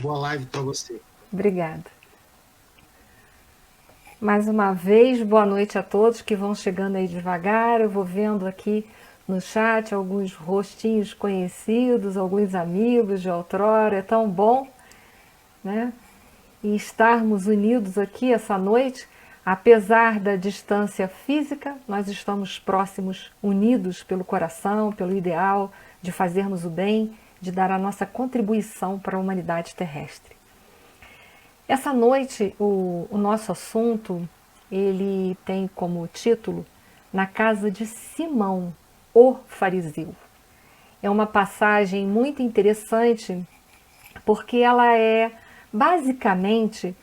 Boa live para você. Obrigada. Mais uma vez, boa noite a todos que vão chegando aí devagar. Eu vou vendo aqui no chat alguns rostinhos conhecidos, alguns amigos de outrora. É tão bom, né? E estarmos unidos aqui essa noite, apesar da distância física, nós estamos próximos, unidos pelo coração, pelo ideal de fazermos o bem, de dar a nossa contribuição para a humanidade terrestre. Essa noite, o nosso assunto, ele tem como título Na Casa de Simão, o Fariseu. É uma passagem muito interessante, porque ela é basicamente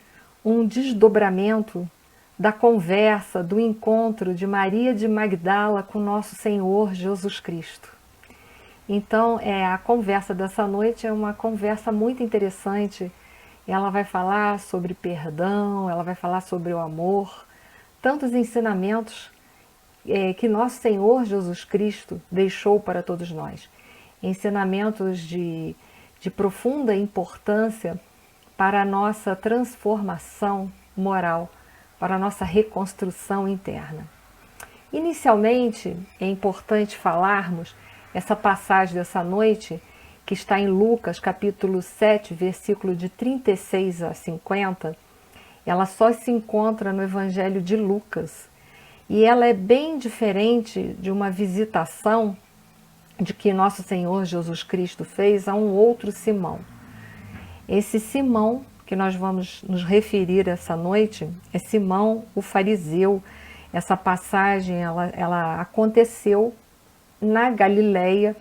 um desdobramento da conversa, do encontro de Maria de Magdala com nosso Senhor Jesus Cristo. Então, a conversa dessa noite é uma conversa muito interessante. Ela vai falar sobre perdão, ela vai falar sobre o amor, tantos ensinamentos que nosso Senhor Jesus Cristo deixou para todos nós. Ensinamentos de profunda importância para a nossa transformação moral, para a nossa reconstrução interna. Inicialmente, é importante falarmos essa passagem dessa noite, que está em Lucas, capítulo 7, versículo de 36 a 50, ela só se encontra no Evangelho de Lucas. E ela é bem diferente de uma visitação de que nosso Senhor Jesus Cristo fez a um outro Simão. Esse Simão, que nós vamos nos referir essa noite, é Simão o fariseu. Essa passagem ela aconteceu na Galileia,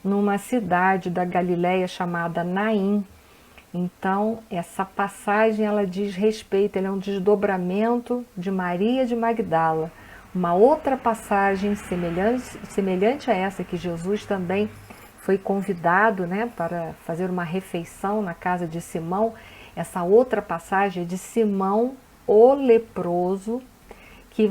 numa cidade da Galileia chamada Naim. Então, essa passagem ela diz respeito, ela é um desdobramento de Maria de Magdala. Uma outra passagem semelhante a essa, que Jesus também foi convidado, né, para fazer uma refeição na casa de Simão. Essa outra passagem é de Simão o leproso, que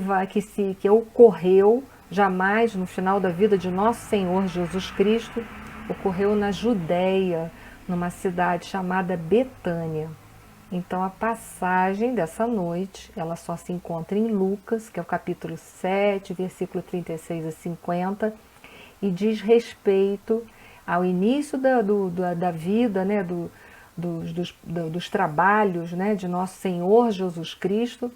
ocorreu jamais no final da vida de nosso Senhor Jesus Cristo, ocorreu na Judéia, numa cidade chamada Betânia. Então a passagem dessa noite, ela só se encontra em Lucas, que é o capítulo 7, versículo 36 a 50, e diz respeito ao início da vida, né, dos trabalhos, né, de nosso Senhor Jesus Cristo,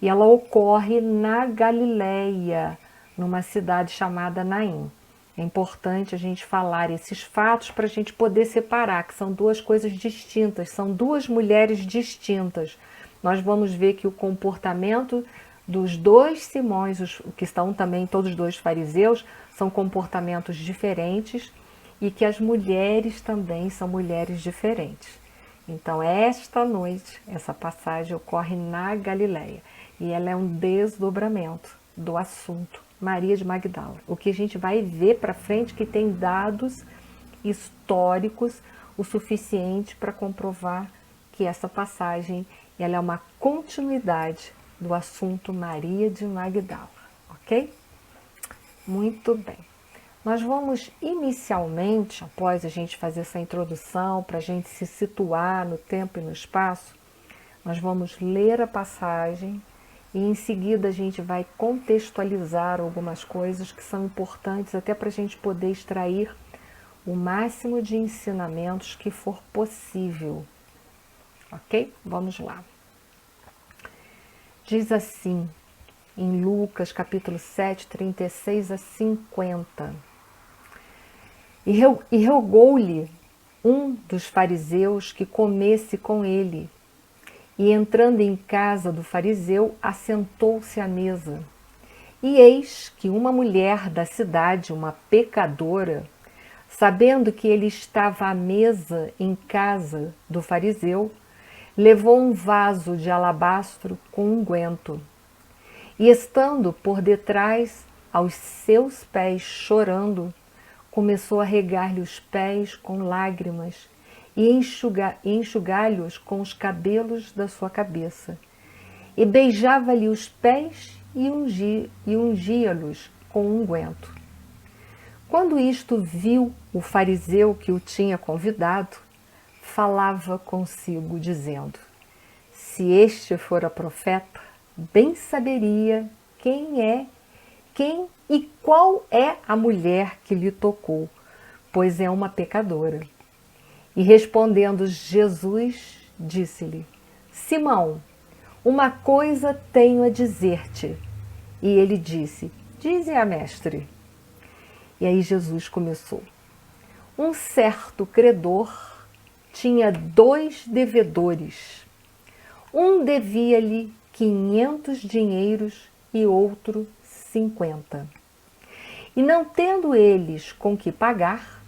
e ela ocorre na Galileia, numa cidade chamada Naim. É importante a gente falar esses fatos para a gente poder separar, que são duas coisas distintas, são duas mulheres distintas. Nós vamos ver que o comportamento dos dois Simões, que estão também todos dois fariseus, são comportamentos diferentes e que as mulheres também são mulheres diferentes. Então, esta noite, essa passagem ocorre na Galileia e ela é um desdobramento do assunto Maria de Magdala. O que a gente vai ver para frente que tem dados históricos o suficiente para comprovar que essa passagem ela é uma continuidade do assunto Maria de Magdala, ok? Muito bem. Nós vamos inicialmente, após a gente fazer essa introdução, para a gente se situar no tempo e no espaço, nós vamos ler a passagem e em seguida a gente vai contextualizar algumas coisas que são importantes até para a gente poder extrair o máximo de ensinamentos que for possível. Ok? Vamos lá. Diz assim, em Lucas capítulo 7, 36 a 50. E rogou-lhe um dos fariseus que comesse com ele. E entrando em casa do fariseu, assentou-se à mesa. E eis que uma mulher da cidade, uma pecadora, sabendo que ele estava à mesa em casa do fariseu, levou um vaso de alabastro com unguento. E estando por detrás, aos seus pés chorando, começou a regar-lhe os pés com lágrimas e enxugar-lhe-os com os cabelos da sua cabeça. E beijava-lhe os pés e ungia-los com unguento. Quando isto viu o fariseu que o tinha convidado, falava consigo, dizendo: se este fora profeta, bem saberia quem e qual é a mulher que lhe tocou, pois é uma pecadora. E respondendo Jesus, disse-lhe: Simão, uma coisa tenho a dizer-te. E ele disse: dize-a, mestre. E aí Jesus começou: um certo credor tinha 2 devedores. Um devia-lhe 500 dinheiros e outro 50. E não tendo eles com que pagar,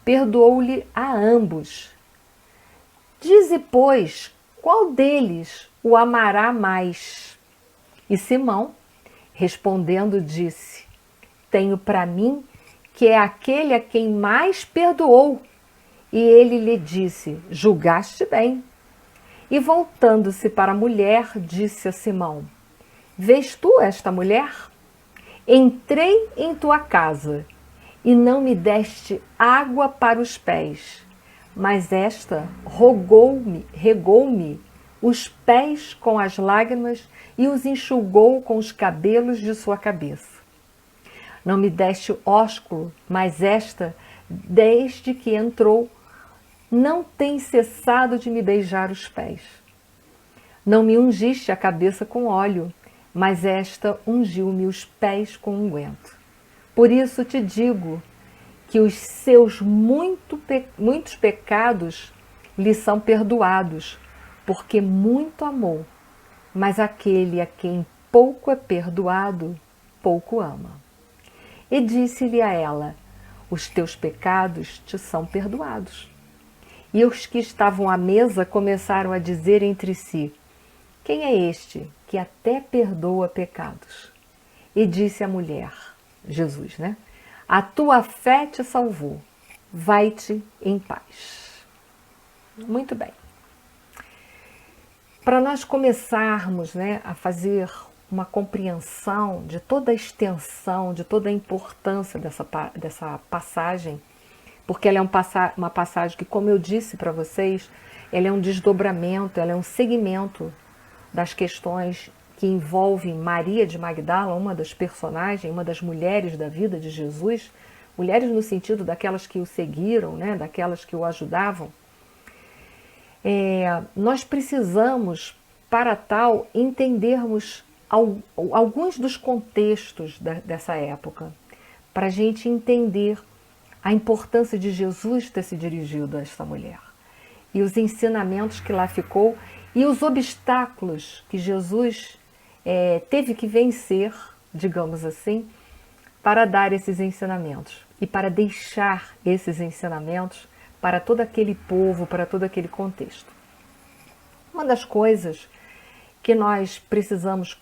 perdoou-lhe a ambos. Dize, pois, qual deles o amará mais? E Simão, respondendo, disse: tenho para mim que é aquele a quem mais perdoou. E ele lhe disse: julgaste bem. E voltando-se para a mulher, disse a Simão: vês tu esta mulher? Entrei em tua casa e não me deste água para os pés, mas esta regou-me os pés com as lágrimas e os enxugou com os cabelos de sua cabeça. Não me deste ósculo, mas esta, desde que entrou, não tem cessado de me beijar os pés. Não me ungiste a cabeça com óleo, mas esta ungiu-me os pés com unguento. Por isso te digo que os seus muitos pecados lhe são perdoados, porque muito amou, mas aquele a quem pouco é perdoado, pouco ama. E disse-lhe a ela: os teus pecados te são perdoados. E os que estavam à mesa começaram a dizer entre si: quem é este que até perdoa pecados? E disse a mulher, Jesus, né? A tua fé te salvou, vai-te em paz. Muito bem. Para nós começarmos, né, a fazer uma compreensão de toda a extensão, de toda a importância dessa passagem, porque ela é uma passagem que, como eu disse para vocês, ela é um desdobramento, ela é um segmento das questões que envolvem Maria de Magdala, uma das personagens, uma das mulheres da vida de Jesus, mulheres no sentido daquelas que o seguiram, né, daquelas que o ajudavam. Nós precisamos, para tal, entendermos alguns dos contextos dessa época, para a gente entender a importância de Jesus ter se dirigido a esta mulher, e os ensinamentos que lá ficou, e os obstáculos que Jesus teve que vencer, digamos assim, para dar esses ensinamentos, e para deixar esses ensinamentos para todo aquele povo, para todo aquele contexto. Uma das coisas que nós precisamos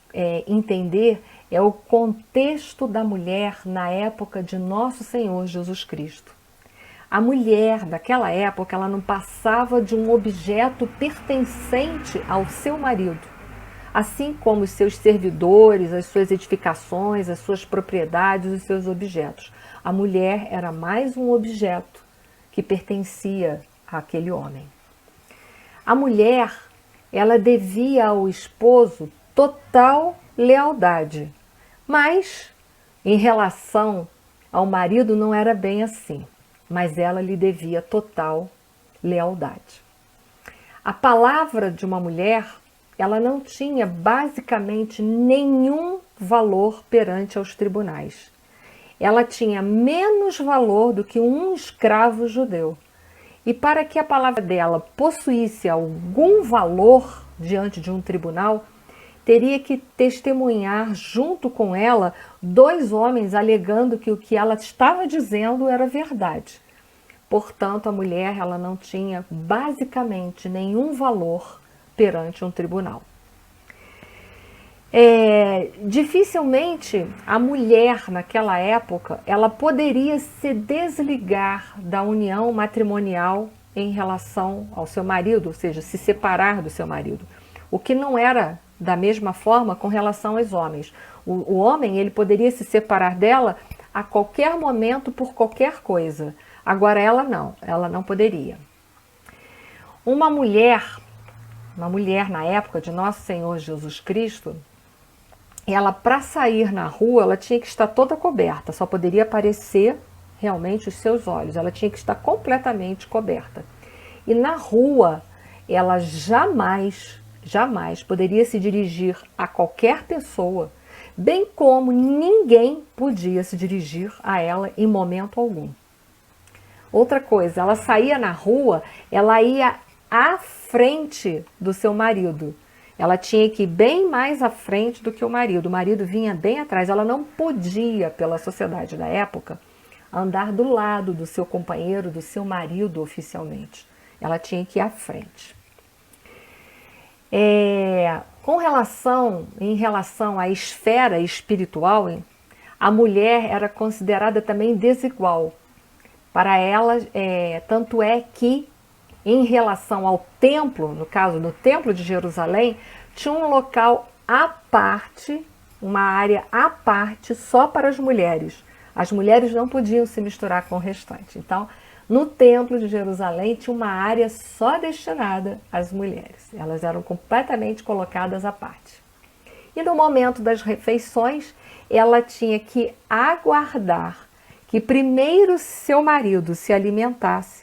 entender é o contexto da mulher na época de Nosso Senhor Jesus Cristo. A mulher daquela época, ela não passava de um objeto pertencente ao seu marido, assim como os seus servidores, as suas edificações, as suas propriedades, os seus objetos. A mulher era mais um objeto que pertencia àquele homem. A mulher, ela devia ao esposo total lealdade, mas em relação ao marido não era bem assim, mas ela lhe devia total lealdade. A palavra de uma mulher, ela não tinha basicamente nenhum valor perante aos tribunais. Ela tinha menos valor do que um escravo judeu. E para que a palavra dela possuísse algum valor diante de um tribunal, teria que testemunhar junto com ela 2 homens alegando que o que ela estava dizendo era verdade. Portanto, a mulher, ela não tinha basicamente nenhum valor perante um tribunal. Dificilmente a mulher naquela época, ela poderia se desligar da união matrimonial em relação ao seu marido, ou seja, se separar do seu marido. O que não era da mesma forma com relação aos homens. O homem, ele poderia se separar dela a qualquer momento por qualquer coisa. Agora ela não poderia. uma mulher na época de Nosso Senhor Jesus Cristo, ela, para sair na rua, ela tinha que estar toda coberta, só poderia aparecer realmente os seus olhos, ela tinha que estar completamente coberta. E na rua, ela jamais poderia se dirigir a qualquer pessoa, bem como ninguém podia se dirigir a ela em momento algum. Outra coisa, ela saía na rua, ela ia à frente do seu marido. Ela tinha que ir bem mais à frente do que o marido vinha bem atrás. Ela não podia, pela sociedade da época, andar do lado do seu companheiro, do seu marido oficialmente. Ela tinha que ir à frente. Em relação à esfera espiritual, a mulher era considerada também desigual. Para ela, tanto é que, em relação ao templo, no caso do Templo de Jerusalém, tinha um local à parte, uma área à parte só para as mulheres. As mulheres não podiam se misturar com o restante. Então, no Templo de Jerusalém tinha uma área só destinada às mulheres. Elas eram completamente colocadas à parte. E no momento das refeições, ela tinha que aguardar que primeiro seu marido se alimentasse,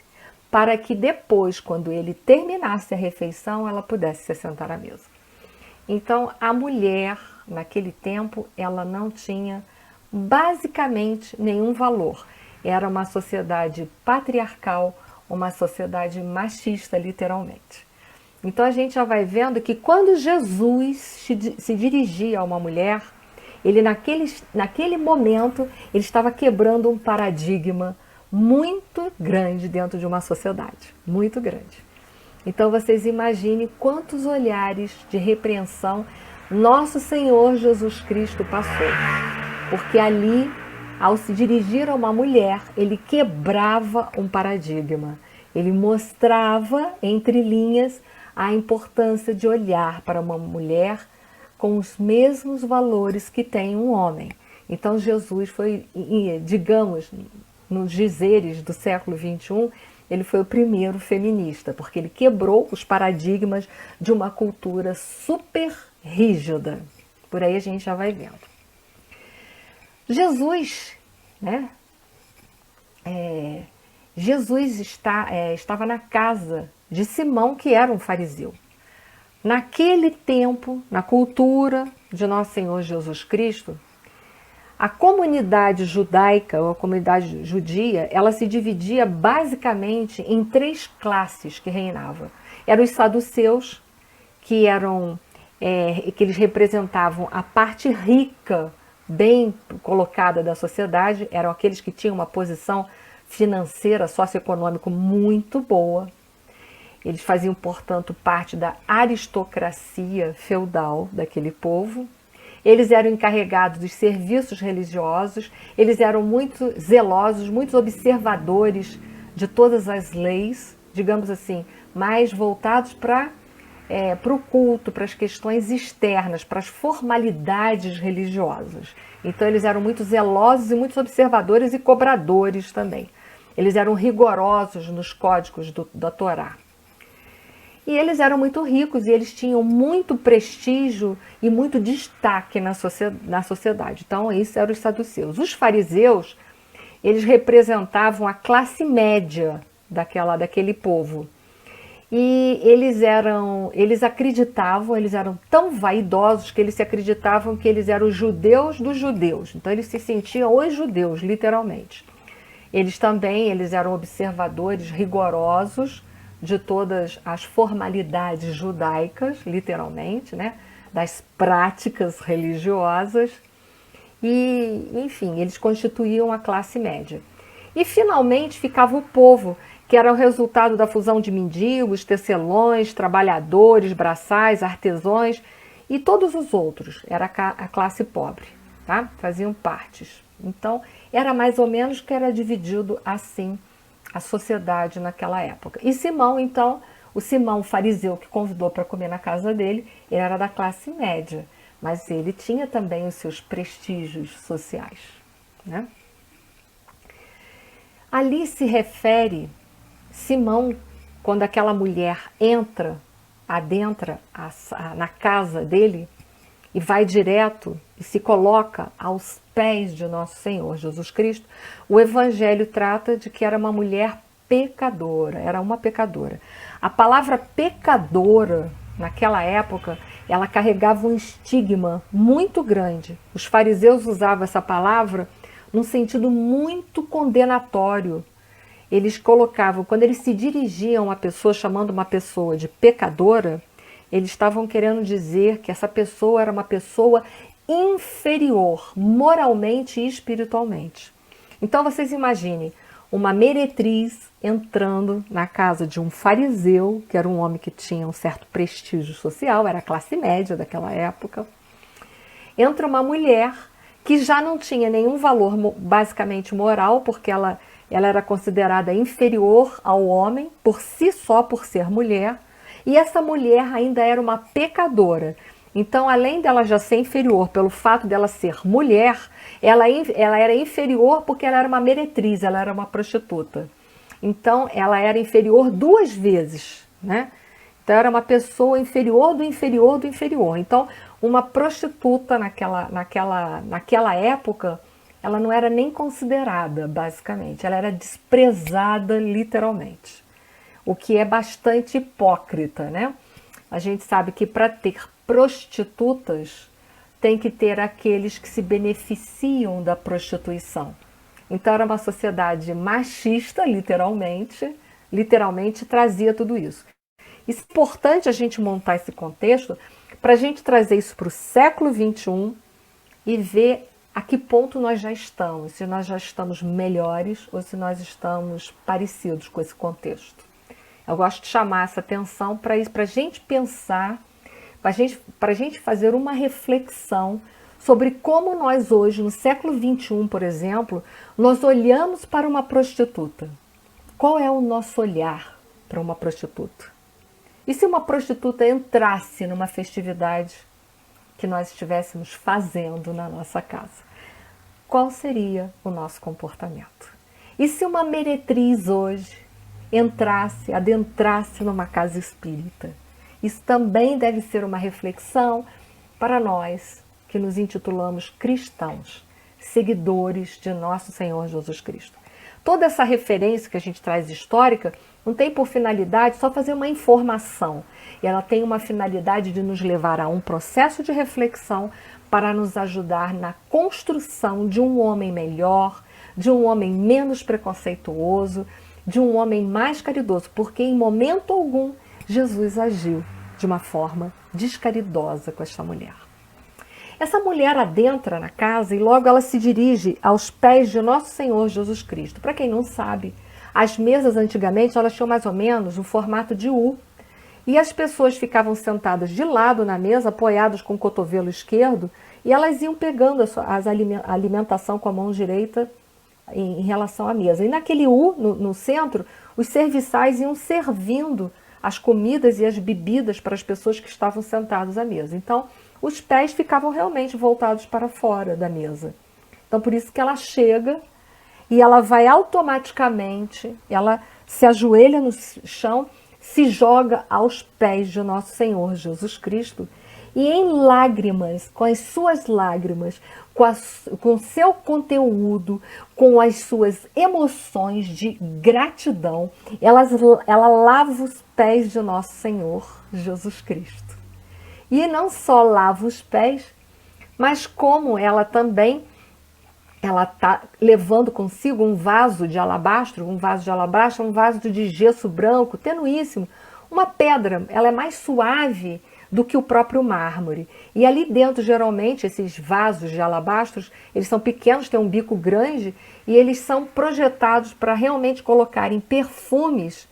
para que depois, quando ele terminasse a refeição, ela pudesse se sentar à mesa. Então, a mulher, naquele tempo, ela não tinha basicamente nenhum valor. Era uma sociedade patriarcal, uma sociedade machista, literalmente. Então, a gente já vai vendo que quando Jesus se dirigia a uma mulher, ele naquele momento, ele estava quebrando um paradigma muito grande dentro de uma sociedade, muito grande. Então vocês imaginem quantos olhares de repreensão nosso Senhor Jesus Cristo passou. Porque ali, ao se dirigir a uma mulher, ele quebrava um paradigma. Ele mostrava, entre linhas, a importância de olhar para uma mulher com os mesmos valores que tem um homem. Então Jesus foi, digamos, nos dizeres do século XXI, ele foi o primeiro feminista, porque ele quebrou os paradigmas de uma cultura super rígida. Por aí a gente já vai vendo. Jesus, né? Jesus estava na casa de Simão, que era um fariseu. Naquele tempo, na cultura de Nosso Senhor Jesus Cristo, a comunidade judaica, ou a comunidade judia, ela se dividia basicamente em 3 classes que reinavam. Eram os saduceus, que eles representavam a parte rica, bem colocada da sociedade, eram aqueles que tinham uma posição financeira, socioeconômica muito boa. Eles faziam, portanto, parte da aristocracia feudal daquele povo. Eles eram encarregados dos serviços religiosos, eles eram muito zelosos, muito observadores de todas as leis, digamos assim, mais voltados para o culto, para as questões externas, para as formalidades religiosas. Então eles eram muito zelosos e muito observadores e cobradores também. Eles eram rigorosos nos códigos da Torá. E eles eram muito ricos e eles tinham muito prestígio e muito destaque na sociedade. Então, isso eram os saduceus. Os fariseus, eles representavam a classe média daquele povo. E eles eram tão vaidosos que eles acreditavam que eles eram os judeus dos judeus. Então, eles se sentiam os judeus, literalmente. Eles eram observadores rigorosos de todas as formalidades judaicas, literalmente, né? Das práticas religiosas. E, enfim, eles constituíam a classe média. E, finalmente, ficava o povo, que era o resultado da fusão de mendigos, tecelões, trabalhadores, braçais, artesãos e todos os outros. Era a classe pobre, tá? Faziam partes. Então, era mais ou menos que era dividido assim a sociedade naquela época. E Simão, então, o Simão fariseu que convidou para comer na casa dele, ele era da classe média, mas ele tinha também os seus prestígios sociais, né? Ali se refere Simão quando aquela mulher adentra na casa dele e vai direto e se coloca aos pés de nosso Senhor Jesus Cristo, o Evangelho trata de que era uma mulher pecadora, era uma pecadora. A palavra pecadora, naquela época, ela carregava um estigma muito grande. Os fariseus usavam essa palavra num sentido muito condenatório. Eles colocavam, quando eles se dirigiam a uma pessoa, chamando uma pessoa de pecadora, eles estavam querendo dizer que essa pessoa era uma pessoa inferior, moralmente e espiritualmente. Então vocês imaginem uma meretriz entrando na casa de um fariseu, que era um homem que tinha um certo prestígio social, era a classe média daquela época. Entra uma mulher que já não tinha nenhum valor basicamente moral, porque ela era considerada inferior ao homem, por si só, por ser mulher, e essa mulher ainda era uma pecadora. Então, além dela já ser inferior pelo fato dela ser mulher, ela era inferior porque ela era uma meretriz, ela era uma prostituta. Então, ela era inferior duas vezes, né? Então, era uma pessoa inferior do inferior do inferior. Então, uma prostituta naquela época, ela não era nem considerada, basicamente. Ela era desprezada, literalmente. O que é bastante hipócrita, né? A gente sabe que para ter prostitutas, tem que ter aqueles que se beneficiam da prostituição. Então era uma sociedade machista, literalmente trazia tudo isso. Isso é importante a gente montar esse contexto para a gente trazer isso para o século XXI e ver a que ponto nós já estamos, se nós já estamos melhores ou se nós estamos parecidos com esse contexto. Eu gosto de chamar essa atenção para isso, para a gente pensar, para a gente fazer uma reflexão sobre como nós hoje, no século XXI, por exemplo, nós olhamos para uma prostituta. Qual é o nosso olhar para uma prostituta? E se uma prostituta entrasse numa festividade que nós estivéssemos fazendo na nossa casa? Qual seria o nosso comportamento? E se uma meretriz hoje adentrasse numa casa espírita? Isso também deve ser uma reflexão para nós que nos intitulamos cristãos, seguidores de nosso Senhor Jesus Cristo. Toda essa referência que a gente traz histórica não tem por finalidade só fazer uma informação. E ela tem uma finalidade de nos levar a um processo de reflexão para nos ajudar na construção de um homem melhor, de um homem menos preconceituoso, de um homem mais caridoso, porque em momento algum Jesus agiu de uma forma descaridosa com esta mulher. Essa mulher adentra na casa e logo ela se dirige aos pés de nosso Senhor Jesus Cristo. Para quem não sabe, as mesas antigamente elas tinham mais ou menos um formato de U, e as pessoas ficavam sentadas de lado na mesa, apoiadas com o cotovelo esquerdo, e elas iam pegando a alimentação com a mão direita em relação à mesa. E naquele U, no centro, os serviçais iam servindo as comidas e as bebidas para as pessoas que estavam sentadas à mesa. Então, os pés ficavam realmente voltados para fora da mesa. Então, por isso que ela chega e ela vai automaticamente, ela se ajoelha no chão, se joga aos pés de nosso Senhor Jesus Cristo e em lágrimas, com as suas lágrimas, com o seu conteúdo, com as suas emoções de gratidão, ela lava os pés de nosso Senhor Jesus Cristo. E não só lava os pés, mas como ela também, ela está levando consigo um vaso de alabastro, um vaso de gesso branco, tenuíssimo, uma pedra, ela é mais suave do que o próprio mármore. E ali dentro, geralmente, esses vasos de alabastros, eles são pequenos, têm um bico grande, e eles são projetados para realmente colocarem perfumes,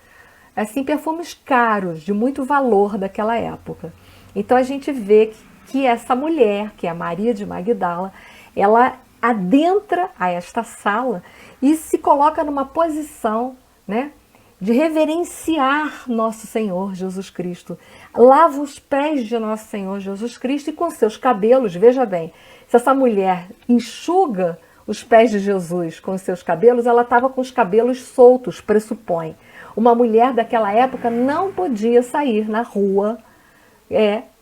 assim, perfumes caros, de muito valor daquela época. Então a gente vê que essa mulher, que é a Maria de Magdala, ela adentra a esta sala e se coloca numa posição, né, de reverenciar nosso Senhor Jesus Cristo. Lava os pés de nosso Senhor Jesus Cristo e com seus cabelos, veja bem, se essa mulher enxuga os pés de Jesus com os seus cabelos, ela estava com os cabelos soltos, pressupõe. Uma mulher daquela época não podia sair na rua,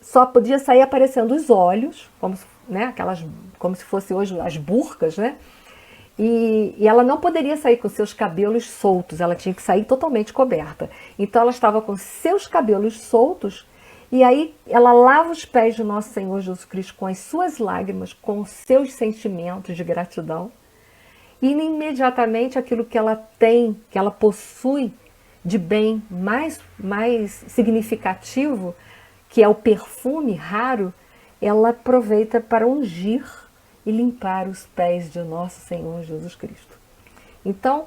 só podia sair aparecendo os olhos, como, né, como se fosse hoje as burcas, né? E ela não poderia sair com seus cabelos soltos, ela tinha que sair totalmente coberta. Então ela estava com seus cabelos soltos, e aí ela lava os pés do nosso Senhor Jesus Cristo com as suas lágrimas, com os seus sentimentos de gratidão. E imediatamente aquilo que ela tem, que ela possui de bem mais significativo, que é o perfume raro, ela aproveita para ungir e limpar os pés de nosso Senhor Jesus Cristo. Então,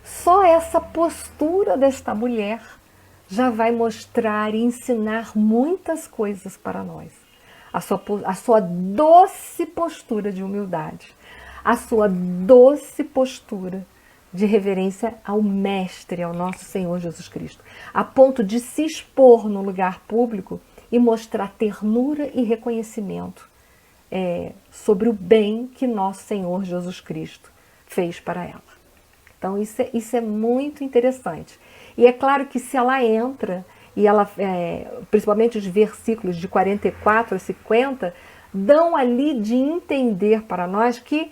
só essa postura desta mulher já vai mostrar e ensinar muitas coisas para nós. A sua doce postura de humildade, a sua doce postura de reverência ao Mestre, ao nosso Senhor Jesus Cristo, a ponto de se expor no lugar público e mostrar ternura e reconhecimento sobre o bem que nosso Senhor Jesus Cristo fez para ela. Então isso é muito interessante. E é claro que se ela entra, e ela, principalmente os versículos de 44 a 50, dão ali de entender para nós que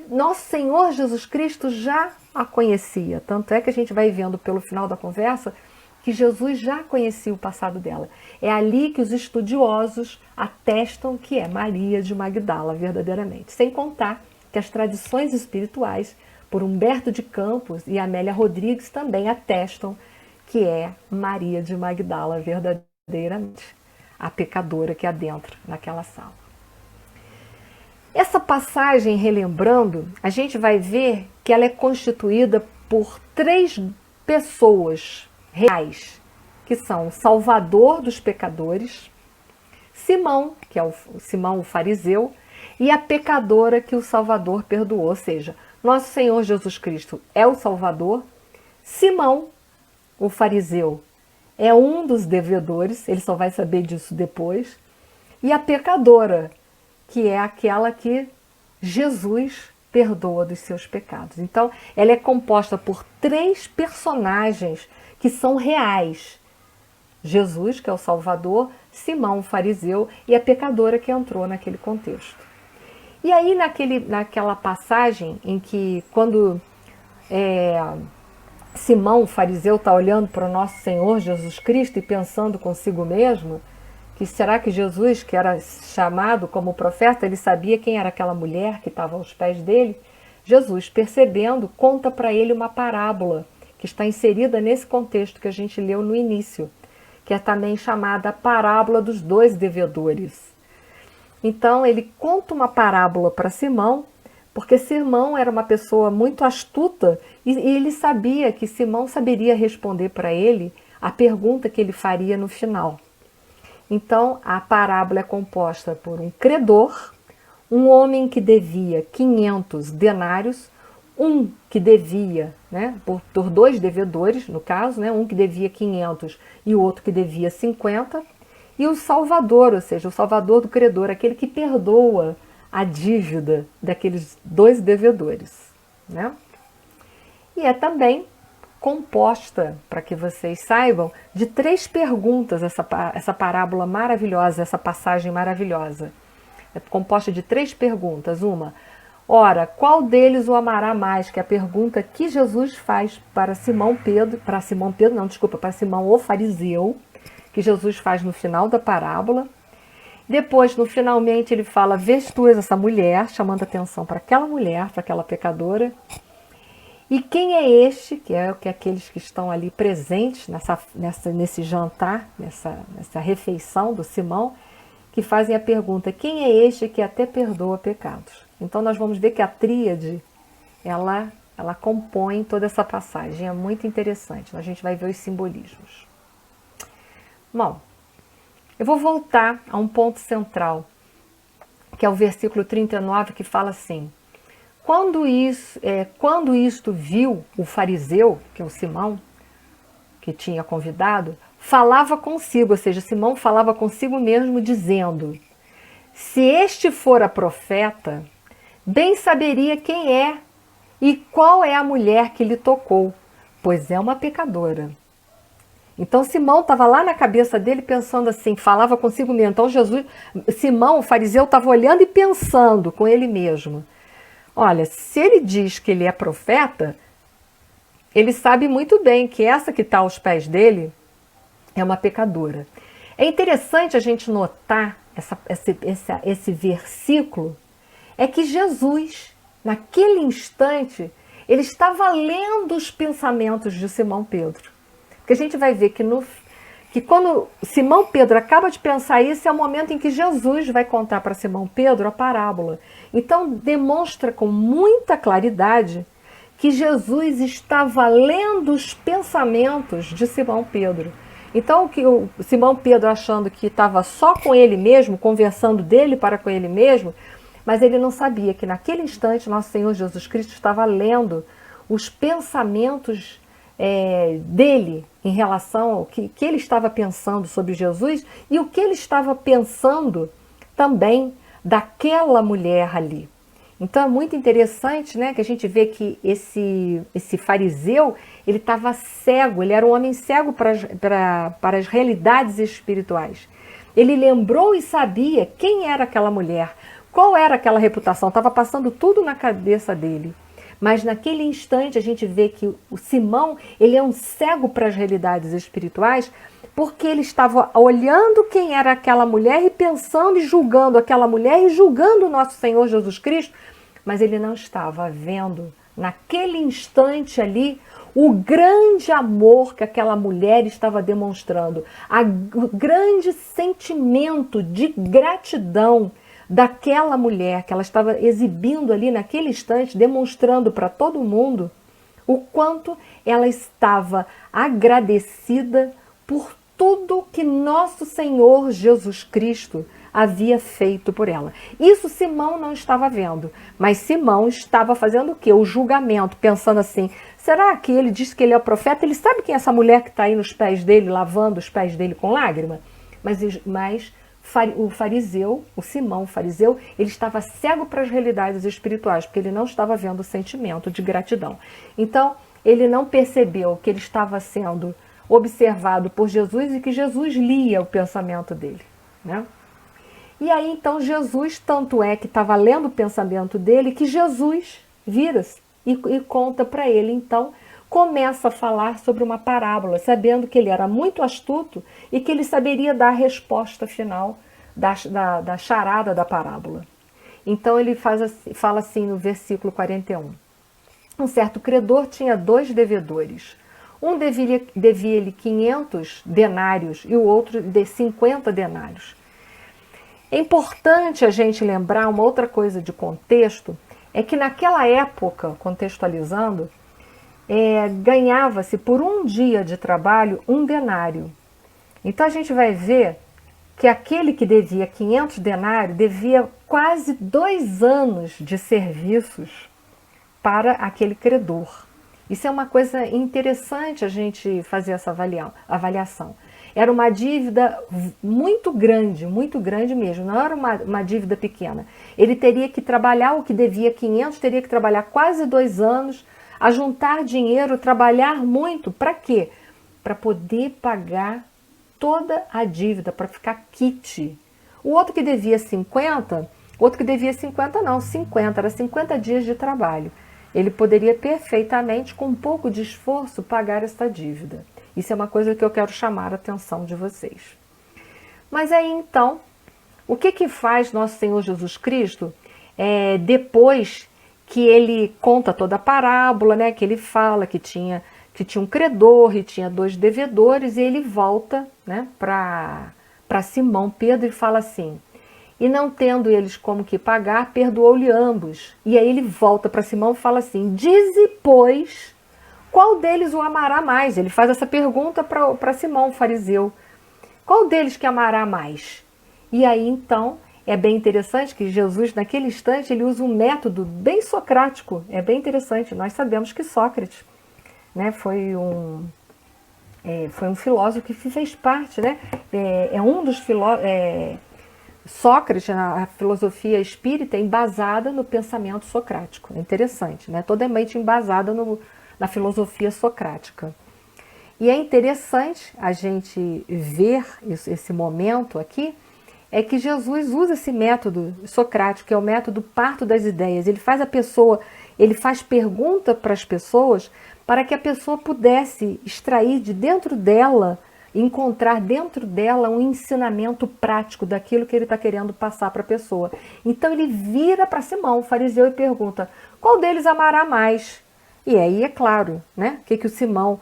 nosso Senhor Jesus Cristo já a conhecia. Tanto é que a gente vai vendo pelo final da conversa que Jesus já conhecia o passado dela. É ali que os estudiosos atestam que é Maria de Magdala, verdadeiramente. Sem contar que as tradições espirituais, por Humberto de Campos e Amélia Rodrigues, também atestam que é Maria de Magdala, verdadeiramente, a pecadora que adentra naquela sala. Essa passagem, relembrando, a gente vai ver que ela é constituída por 3 pessoas reais, que são o Salvador dos pecadores, Simão, que é o Simão o fariseu, e a pecadora que o Salvador perdoou. Ou seja, nosso Senhor Jesus Cristo é o Salvador, Simão, o fariseu, é um dos devedores, ele só vai saber disso depois, e a pecadora, que é aquela que Jesus perdoa dos seus pecados. Então, ela é composta por 3 personagens que são reais. Jesus, que é o Salvador, Simão, o fariseu, e a pecadora que entrou naquele contexto. E aí, naquela passagem em que, quando Simão, o fariseu, está olhando para o nosso Senhor Jesus Cristo e pensando consigo mesmo, que será que Jesus, que era chamado como profeta, ele sabia quem era aquela mulher que estava aos pés dele? Jesus, percebendo, conta para ele uma parábola que está inserida nesse contexto que a gente leu no início, que é também chamada a parábola dos 2 devedores. Então ele conta uma parábola para Simão, porque Simão era uma pessoa muito astuta e ele sabia que Simão saberia responder para ele a pergunta que ele faria no final. Então, a parábola é composta por um credor, um homem que devia 500 denários, um que devia, por 2 devedores, no caso, um que devia 500 e o outro que devia 50, e o Salvador, ou seja, o Salvador do credor, aquele que perdoa a dívida daqueles 2 devedores. E é também composta, para que vocês saibam, de 3 perguntas, essa parábola maravilhosa, essa passagem maravilhosa. É composta de 3 perguntas. Uma, ora, qual deles o amará mais? Que é a pergunta que Jesus faz para Simão o fariseu, que Jesus faz no final da parábola. Depois, no finalmente, ele fala, vês tu essa mulher, chamando atenção para aquela mulher, para aquela pecadora. E quem é este, que é aqueles que estão ali presentes nesse jantar, nessa refeição do Simão, que fazem a pergunta, quem é este que até perdoa pecados? Então nós vamos ver que a tríade, ela compõe toda essa passagem, é muito interessante, a gente vai ver os simbolismos. Bom, eu vou voltar a um ponto central, que é o versículo 39, que fala assim, quando isto viu o fariseu, que é o Simão, que tinha convidado, falava consigo, ou seja, Simão falava consigo mesmo, dizendo, se este fora profeta, bem saberia quem é e qual é a mulher que lhe tocou, pois é uma pecadora. Então Simão estava lá na cabeça dele pensando assim, falava consigo mesmo. Então Simão, o fariseu, estava olhando e pensando com ele mesmo. Olha, se ele diz que ele é profeta, ele sabe muito bem que essa que está aos pés dele é uma pecadora. É interessante a gente notar esse versículo, é que Jesus, naquele instante, ele estava lendo os pensamentos de Simão Pedro. Porque a gente vai ver que quando Simão Pedro acaba de pensar isso, é o momento em que Jesus vai contar para Simão Pedro a parábola. Então demonstra com muita claridade que Jesus estava lendo os pensamentos de Simão Pedro. Então o Simão Pedro, achando que estava só com ele mesmo, conversando dele para com ele mesmo, mas ele não sabia que naquele instante nosso Senhor Jesus Cristo estava lendo os pensamentos dele em relação ao que ele estava pensando sobre Jesus e o que ele estava pensando também daquela mulher ali. Então é muito interessante, né, que a gente vê que esse fariseu, ele estava cego, ele era um homem cego para as realidades espirituais. Ele lembrou e sabia quem era aquela mulher, qual era aquela reputação, estava passando tudo na cabeça dele. Mas naquele instante a gente vê que o Simão, ele é um cego para as realidades espirituais, porque ele estava olhando quem era aquela mulher e pensando e julgando aquela mulher e julgando o nosso Senhor Jesus Cristo, mas ele não estava vendo naquele instante ali o grande amor que aquela mulher estava demonstrando, o grande sentimento de gratidão daquela mulher que ela estava exibindo ali naquele instante, demonstrando para todo mundo o quanto ela estava agradecida por tudo que nosso Senhor Jesus Cristo havia feito por ela. Isso Simão não estava vendo, mas Simão estava fazendo o quê? O julgamento, pensando assim, será que ele disse que ele é o profeta? Ele sabe quem é essa mulher que está aí nos pés dele, lavando os pés dele com lágrima? Mas o fariseu, o Simão, o fariseu, ele estava cego para as realidades espirituais, porque ele não estava vendo o sentimento de gratidão. Então, ele não percebeu que ele estava sendo observado por Jesus e que Jesus lia o pensamento dele, né? E aí, então, Jesus, tanto é que estava lendo o pensamento dele, que Jesus vira-se e conta para ele, então, começa a falar sobre uma parábola, sabendo que ele era muito astuto e que ele saberia dar a resposta final da charada da parábola. Então ele fala assim no versículo 41. Um certo credor tinha 2 devedores. Um devia-lhe 500 denários e o outro de 50 denários. É importante a gente lembrar uma outra coisa de contexto, é que naquela época, contextualizando, ganhava-se por um dia de trabalho 1 denário. Então a gente vai ver que aquele que devia 500 denários devia quase 2 anos de serviços para aquele credor. Isso é uma coisa interessante a gente fazer essa avaliação. Era uma dívida muito grande mesmo, não era uma dívida pequena. Ele teria que trabalhar, o que devia 500, teria que trabalhar quase 2 anos, a juntar dinheiro, trabalhar muito, para quê? Para poder pagar toda a dívida, para ficar quite. O outro que devia 50 não, 50, era 50 dias de trabalho. Ele poderia perfeitamente, com um pouco de esforço, pagar essa dívida. Isso é uma coisa que eu quero chamar a atenção de vocês. Mas aí então, o que faz nosso Senhor Jesus Cristo depois que ele conta toda a parábola, né, que ele fala que tinha um credor e tinha 2 devedores, e ele volta, né, para Simão Pedro e fala assim, e não tendo eles como que pagar, perdoou-lhe ambos. E aí ele volta para Simão e fala assim, dize, pois, qual deles o amará mais? Ele faz essa pergunta para Simão, o fariseu. Qual deles que amará mais? E aí então, é bem interessante que Jesus, naquele instante, ele usa um método bem socrático. É bem interessante. Nós sabemos que Sócrates, né, foi um filósofo que fez parte, né? É um dos filósofos... Sócrates, a filosofia espírita, é embasada no pensamento socrático. É interessante, né? Totalmente embasada na filosofia socrática. E é interessante a gente ver esse momento aqui, é que Jesus usa esse método socrático, que é o método parto das ideias. Ele faz pergunta para as pessoas para que a pessoa pudesse extrair de dentro dela, encontrar dentro dela um ensinamento prático daquilo que ele está querendo passar para a pessoa. Então ele vira para Simão, o fariseu, e pergunta: qual deles amará mais? E aí é claro, né? O que o Simão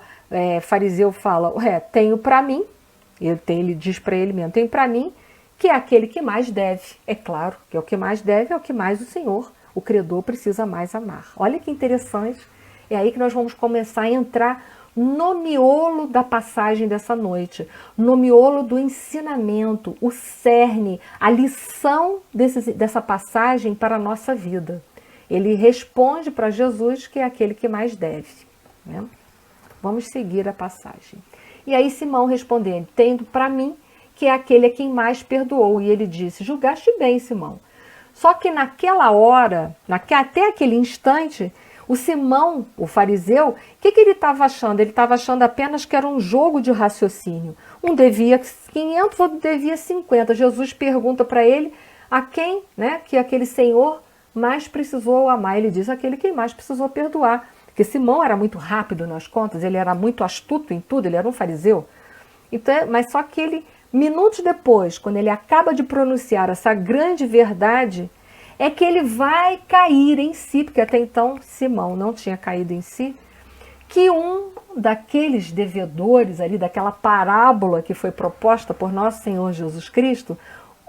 fariseu fala? Tenho para mim, ele diz para ele mesmo, tenho para mim que é aquele que mais deve. É claro que é o que mais deve, é o que mais o Senhor, o credor, precisa mais amar. Olha que interessante, é aí que nós vamos começar a entrar no miolo da passagem dessa noite, no miolo do ensinamento, o cerne, a lição dessa passagem para a nossa vida. Ele responde para Jesus que é aquele que mais deve, né? Vamos seguir a passagem. E aí Simão respondendo: tendo para mim que é aquele a quem mais perdoou. E ele disse: julgaste bem, Simão. Só que naquela hora, até aquele instante, o Simão, o fariseu, o que ele estava achando? Ele estava achando apenas que era um jogo de raciocínio. Um devia 500, outro devia 50. Jesus pergunta para ele a quem, né, que aquele senhor mais precisou amar. Ele diz: aquele que mais precisou perdoar. Porque Simão era muito rápido nas contas, ele era muito astuto em tudo, ele era um fariseu. Então, mas só que ele, minutos depois, quando ele acaba de pronunciar essa grande verdade, é que ele vai cair em si, porque até então Simão não tinha caído em si, que um daqueles devedores ali, daquela parábola que foi proposta por nosso Senhor Jesus Cristo,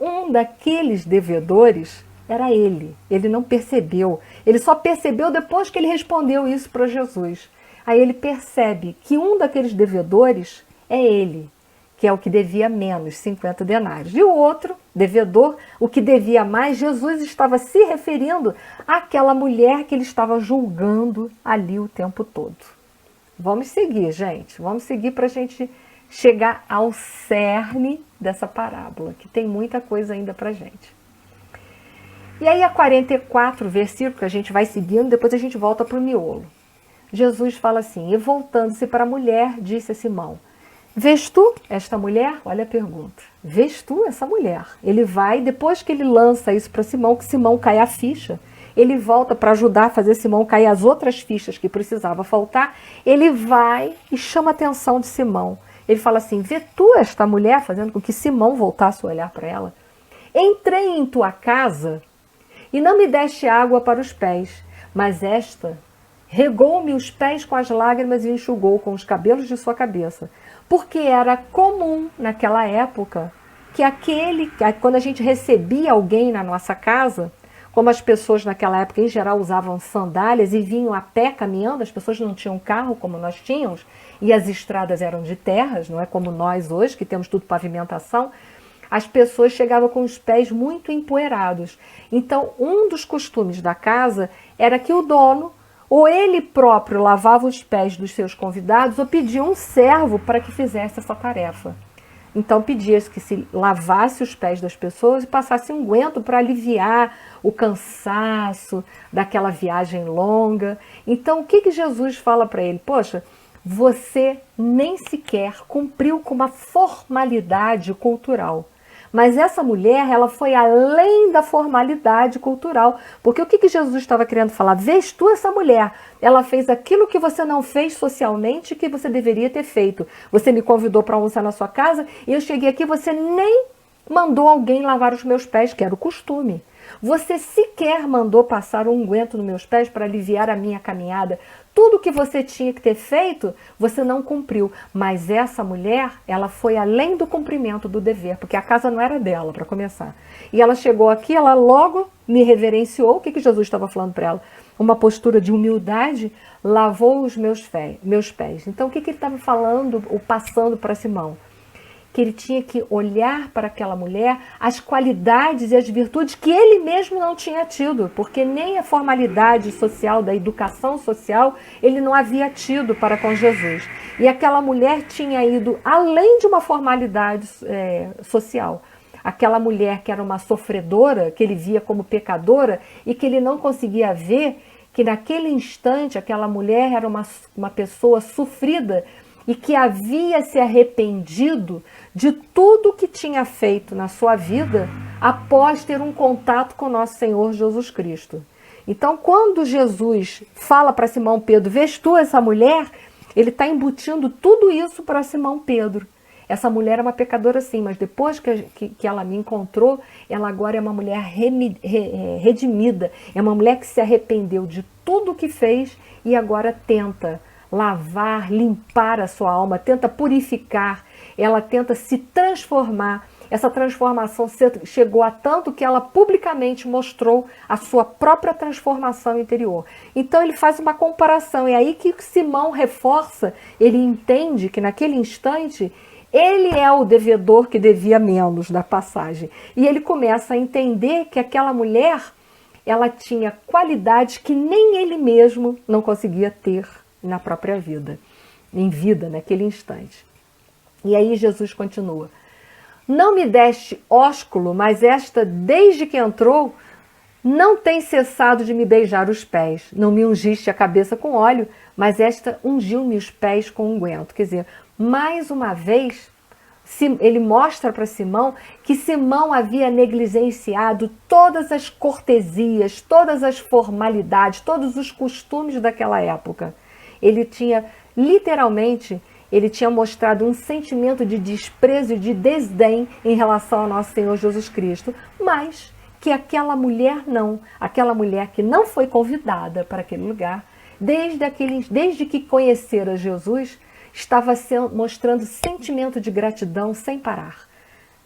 um daqueles devedores era ele. Ele não percebeu. Ele só percebeu depois que ele respondeu isso para Jesus. Aí ele percebe que um daqueles devedores é ele, que é o que devia menos, 50 denários. E o outro, devedor, o que devia mais, Jesus estava se referindo àquela mulher que ele estava julgando ali o tempo todo. Vamos seguir, gente. Vamos seguir para a gente chegar ao cerne dessa parábola, que tem muita coisa ainda para a gente. E aí a 44 versículo que a gente vai seguindo, depois a gente volta para o miolo. Jesus fala assim: e voltando-se para a mulher, disse a Simão: vês tu esta mulher? Olha a pergunta. Vês tu essa mulher? Ele vai, depois que ele lança isso para Simão, que Simão cai a ficha, ele volta para ajudar a fazer Simão cair as outras fichas que precisava faltar, ele vai e chama a atenção de Simão. Ele fala assim: vê tu esta mulher? Fazendo com que Simão voltasse a olhar para ela. Entrei em tua casa e não me deste água para os pés, mas esta regou-me os pés com as lágrimas e enxugou com os cabelos de sua cabeça. Porque era comum naquela época que quando a gente recebia alguém na nossa casa, como as pessoas naquela época em geral usavam sandálias e vinham a pé caminhando, as pessoas não tinham carro como nós tínhamos, e as estradas eram de terras, não é como nós hoje, que temos tudo pavimentação. As pessoas chegavam com os pés muito empoeirados. Então, um dos costumes da casa era que o dono, ou ele próprio lavava os pés dos seus convidados, ou pedia um servo para que fizesse essa tarefa. Então, pedia-se que se lavasse os pés das pessoas e passasse unguento para aliviar o cansaço daquela viagem longa. Então, o que Jesus fala para ele? Poxa, você nem sequer cumpriu com uma formalidade cultural. Mas essa mulher, ela foi além da formalidade cultural. Porque o que Jesus estava querendo falar? Vês tu essa mulher? Ela fez aquilo que você não fez socialmente que você deveria ter feito. Você me convidou para almoçar na sua casa e eu cheguei aqui, você nem mandou alguém lavar os meus pés, que era o costume. Você sequer mandou passar um unguento nos meus pés para aliviar a minha caminhada. Tudo que você tinha que ter feito, você não cumpriu. Mas essa mulher, ela foi além do cumprimento do dever, porque a casa não era dela, para começar. E ela chegou aqui, ela logo me reverenciou. O que Jesus estava falando para ela? Uma postura de humildade, lavou os meus pés. Então, o que ele estava falando, ou passando para Simão? Que ele tinha que olhar para aquela mulher as qualidades e as virtudes que ele mesmo não tinha tido, porque nem a formalidade social, da educação social, ele não havia tido para com Jesus. E aquela mulher tinha ido além de uma formalidade social. Aquela mulher que era uma sofredora, que ele via como pecadora e que ele não conseguia ver que naquele instante aquela mulher era uma pessoa sofrida e que havia se arrependido de tudo que tinha feito na sua vida após ter um contato com nosso Senhor Jesus Cristo. Então, quando Jesus fala para Simão Pedro, vês tu essa mulher? Ele está embutindo tudo isso para Simão Pedro. Essa mulher é uma pecadora sim, mas depois que ela me encontrou, ela agora é uma mulher redimida. É uma mulher que se arrependeu de tudo que fez e agora tenta lavar, limpar a sua alma, tenta purificar, ela tenta se transformar. Essa transformação chegou a tanto que ela publicamente mostrou a sua própria transformação interior. Então ele faz uma comparação, é aí que Simão reforça, ele entende que naquele instante ele é o devedor que devia menos da passagem. E ele começa a entender que aquela mulher, ela tinha qualidades que nem ele mesmo não conseguia ter na própria vida, em vida, naquele instante. E aí Jesus continua. Não me deste ósculo, mas esta, desde que entrou, não tem cessado de me beijar os pés. Não me ungiste a cabeça com óleo, mas esta ungiu-me os pés com unguento. Quer dizer, mais uma vez, ele mostra para Simão que Simão havia negligenciado todas as cortesias, todas as formalidades, todos os costumes daquela época. Ele tinha, literalmente, ele tinha mostrado um sentimento de desprezo e de desdém em relação ao nosso Senhor Jesus Cristo, mas que aquela mulher não, aquela mulher que não foi convidada para aquele lugar, desde que conhecera Jesus, estava mostrando sentimento de gratidão sem parar.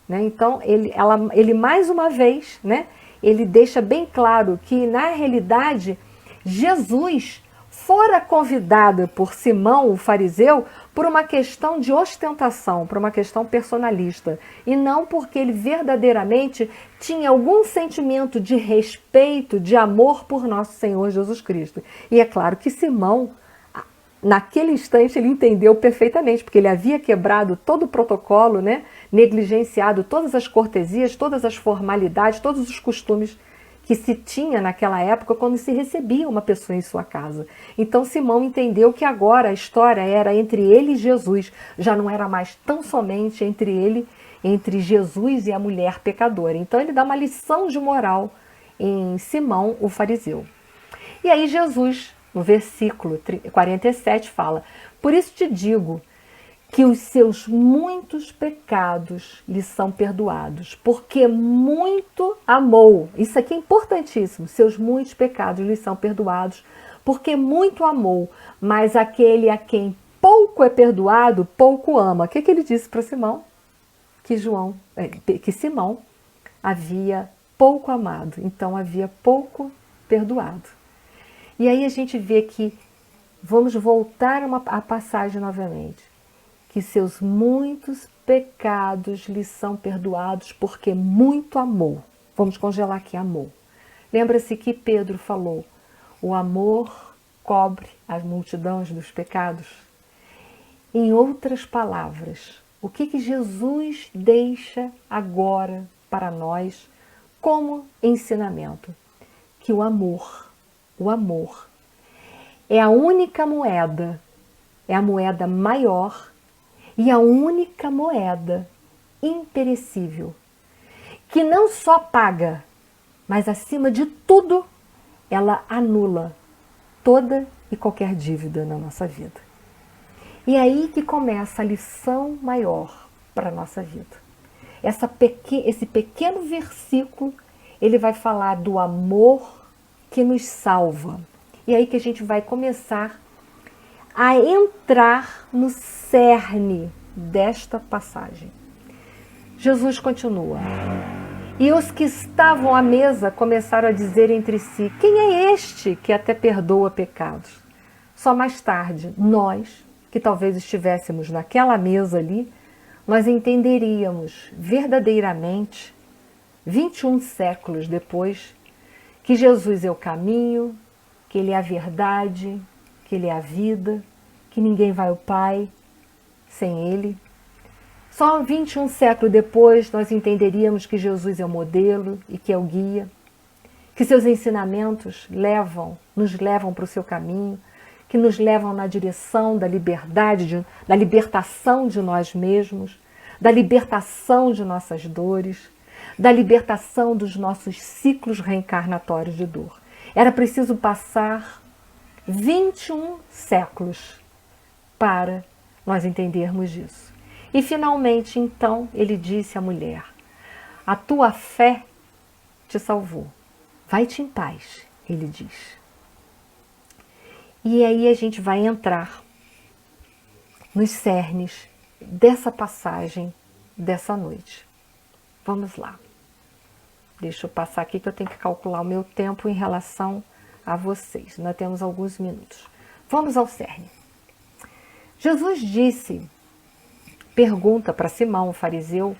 Né? Então, ele mais uma vez, né, ele deixa bem claro que, na realidade, Jesus fora convidado por Simão, o fariseu, por uma questão de ostentação, por uma questão personalista, e não porque ele verdadeiramente tinha algum sentimento de respeito, de amor por nosso Senhor Jesus Cristo. E é claro que Simão, naquele instante, ele entendeu perfeitamente, porque ele havia quebrado todo o protocolo, né? Negligenciado todas as cortesias, todas as formalidades, todos os costumes que se tinha naquela época quando se recebia uma pessoa em sua casa. Então Simão entendeu que agora a história era entre ele e Jesus, já não era mais tão somente entre Jesus e a mulher pecadora. Então ele dá uma lição de moral em Simão, o fariseu. E aí Jesus, no versículo 47, fala, por isso te digo que os seus muitos pecados lhe são perdoados, porque muito amou. Isso aqui é importantíssimo. Seus muitos pecados lhe são perdoados, porque muito amou. Mas aquele a quem pouco é perdoado, pouco ama. O que ele disse para Simão? Que Simão havia pouco amado, então havia pouco perdoado. E aí a gente vê que, vamos voltar à passagem novamente, que seus muitos pecados lhe são perdoados porque muito amou. Vamos congelar aqui, amou. Lembra-se que Pedro falou, o amor cobre as multidões dos pecados? Em outras palavras, o que Jesus deixa agora para nós como ensinamento? Que o amor é a única moeda, é a moeda maior e a única moeda imperecível, que não só paga, mas acima de tudo, ela anula toda e qualquer dívida na nossa vida. E é aí que começa a lição maior para a nossa vida. Esse pequeno versículo, ele vai falar do amor que nos salva. E é aí que a gente vai começar a entrar no cerne desta passagem. Jesus continua. E os que estavam à mesa começaram a dizer entre si, quem é este que até perdoa pecados? Só mais tarde, nós, que talvez estivéssemos naquela mesa ali, nós entenderíamos verdadeiramente, 21 séculos depois, que Jesus é o caminho, que Ele é a verdade, que Ele é a vida, que ninguém vai ao Pai sem Ele. Só 21 séculos depois nós entenderíamos que Jesus é o modelo e que é o guia. que seus ensinamentos nos levam para o seu caminho, que nos levam na direção da liberdade, da libertação de nós mesmos, da libertação de nossas dores, da libertação dos nossos ciclos reencarnatórios de dor. Era preciso passar 21 séculos para nós entendermos isso. E finalmente, então, ele disse à mulher: a tua fé te salvou. Vai-te em paz, ele diz. E aí a gente vai entrar nos cernes dessa passagem dessa noite. Vamos lá. Deixa eu passar aqui que eu tenho que calcular o meu tempo em relação a vocês. Nós temos alguns minutos. Vamos ao cerne. Jesus disse, pergunta para Simão, o fariseu,